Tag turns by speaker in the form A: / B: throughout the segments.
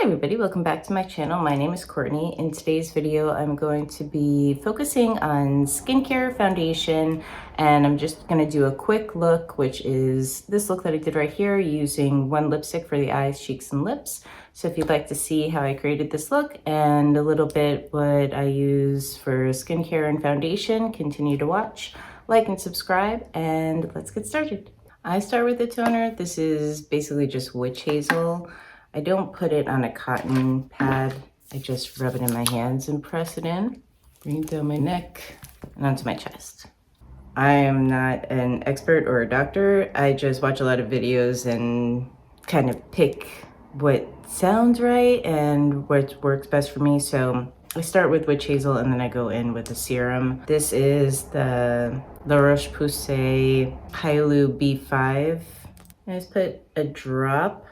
A: everybody, welcome back to my channel. My name is Courtney. In today's video, I'm going to be focusing on skincare, foundation, and I'm just going to do a quick look, which is this look that I did right here using one lipstick for the eyes, cheeks, and lips. So if you'd like to see how I created this look and a little bit what I use for skincare and foundation, continue to watch, like and subscribe, and let's get started. I start with the toner. This is basically just witch hazel. I don't put it on a cotton pad. I just rub it in my hands and press it in. Bring it down my neck and onto my chest. I am not an expert or a doctor. I just watch a lot of videos and kind of pick what sounds right and what works best for me. So I start with witch hazel and then I go in with a serum. This is the La Roche-Posay Hyalur B5. I just put a drop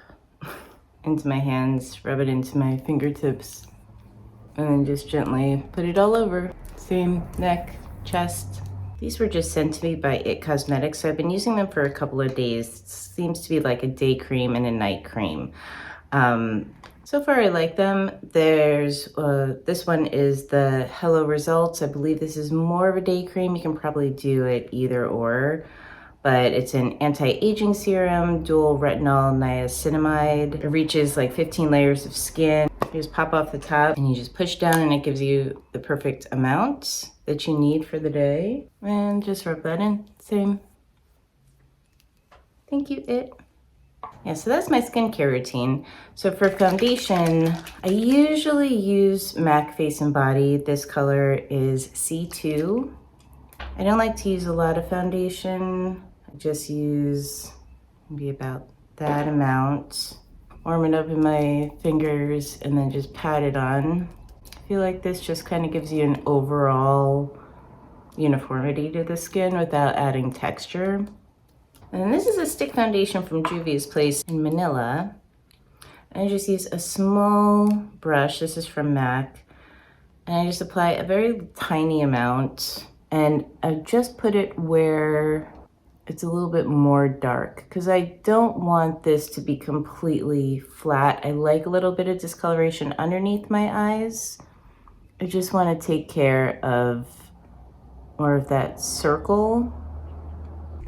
A: into my hands, rub it into my fingertips, and then just gently put it all over. Same neck, chest. These were just sent to me by It Cosmetics, so I've been using them for a couple of days. It seems to be like a day cream and a night cream. So far I like them. There's, this one is the Hello Results. I believe this is more of a day cream. You can probably do it either or. But it's an anti-aging serum, dual retinol niacinamide. It reaches like 15 layers of skin. You just pop off the top and you just push down and it gives you the perfect amount that you need for the day. And just rub that in, same. Thank you, It. Yeah, so that's my skincare routine. So for foundation, I usually use MAC Face and Body. This color is C2. I don't like to use a lot of foundation. I just use maybe about that amount. Warm it up in my fingers and then just pat it on. I feel like this just kind of gives you an overall uniformity to the skin without adding texture. And this is a stick foundation from Juvia's Place in Manila. And I just use a small brush. This is from MAC. And I just apply a very tiny amount. And I just put it where it's a little bit more dark because I don't want this to be completely flat. I like a little bit of discoloration underneath my eyes. I just want to take care of more of that circle.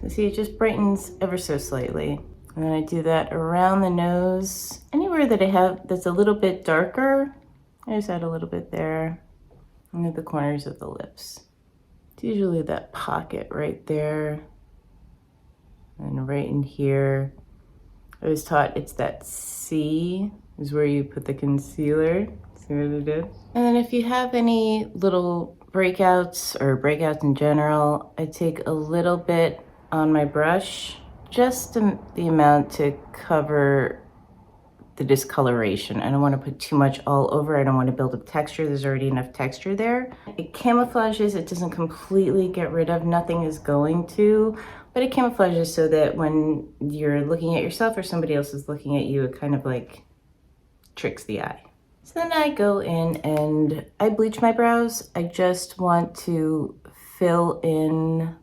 A: See, it just brightens ever so slightly. And then I do that around the nose. Anywhere that I have that's a little bit darker, I just add a little bit there. And at the corners of the lips. It's usually that pocket right there and right in here. I was taught it's that C is where you put the concealer. See what I did? And then if you have any little breakouts or breakouts in general, I take a little bit on my brush, just the amount to cover the discoloration. I don't want to put too much all over. I don't want to build up texture. There's already enough texture there. It camouflages. It doesn't completely get rid of. Nothing is going to, but it camouflages so that when you're looking at yourself or somebody else is looking at you, it kind of like tricks the eye. So then I go in and I bleach my brows. I just want to fill in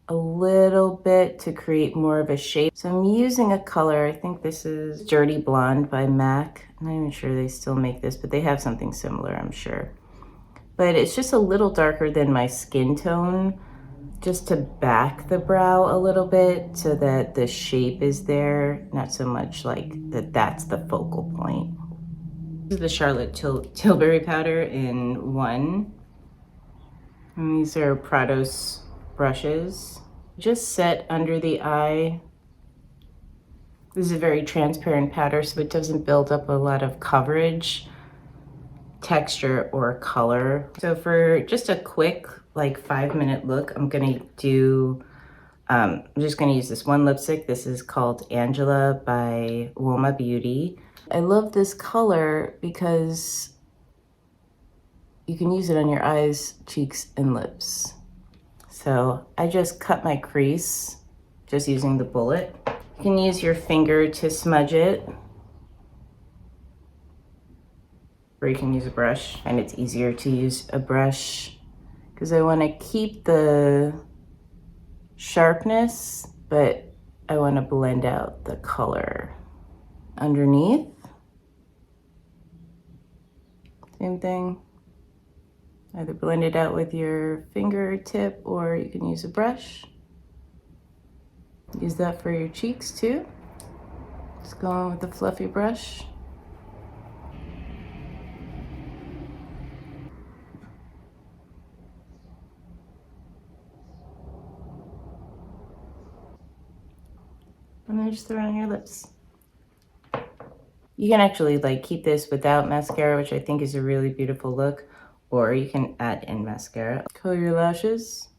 A: a little bit to create more of a shape. So I'm using a color, I think this is Dirty Blonde by MAC. I'm not even sure they still make this, but they have something similar, I'm sure. But it's just a little darker than my skin tone, just to back the brow a little bit so that the shape is there, not so much like that's the focal point. This is the Charlotte Tilbury powder in 1. And these are Prados brushes. Just set under the eye. This is a very transparent powder, so it doesn't build up a lot of coverage, texture, or color. So for just a quick, like 5-minute look, I'm just gonna use this one lipstick. This is called Angela by Woma Beauty. I love this color because you can use it on your eyes, cheeks, and lips. So I just cut my crease just using the bullet. You can use your finger to smudge it, or you can use a brush, and it's easier to use a brush because I want to keep the sharpness, but I want to blend out the color underneath. Same thing. Either blend it out with your fingertip or you can use a brush. Use that for your cheeks too. Just go on with the fluffy brush. And then just around your lips. You can actually like keep this without mascara, which I think is a really beautiful look, or you can add in mascara. Color your lashes.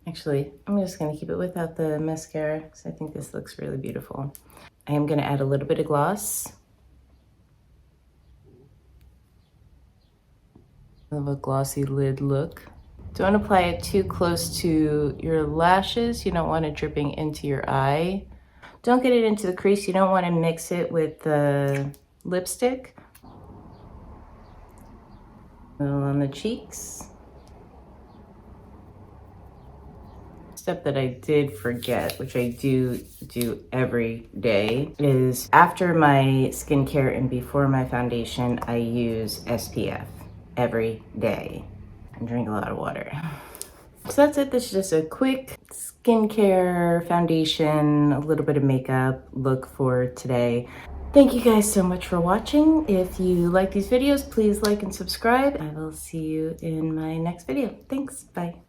A: Actually, I'm just gonna keep it without the mascara because I think this looks really beautiful. I am gonna add a little bit of gloss. Of a glossy lid look. Don't apply it too close to your lashes. You don't want it dripping into your eye. Don't get it into the crease. You don't want to mix it with the lipstick. A little on the cheeks. Step that I did forget, which I do every day, is after my skincare and before my foundation, I use SPF every day and drink a lot of water. So that's it. This is just a quick skincare, foundation, a little bit of makeup look for today. Thank you guys so much for watching. If you like these videos, please like and subscribe. I will see you in my next video. Thanks. Bye.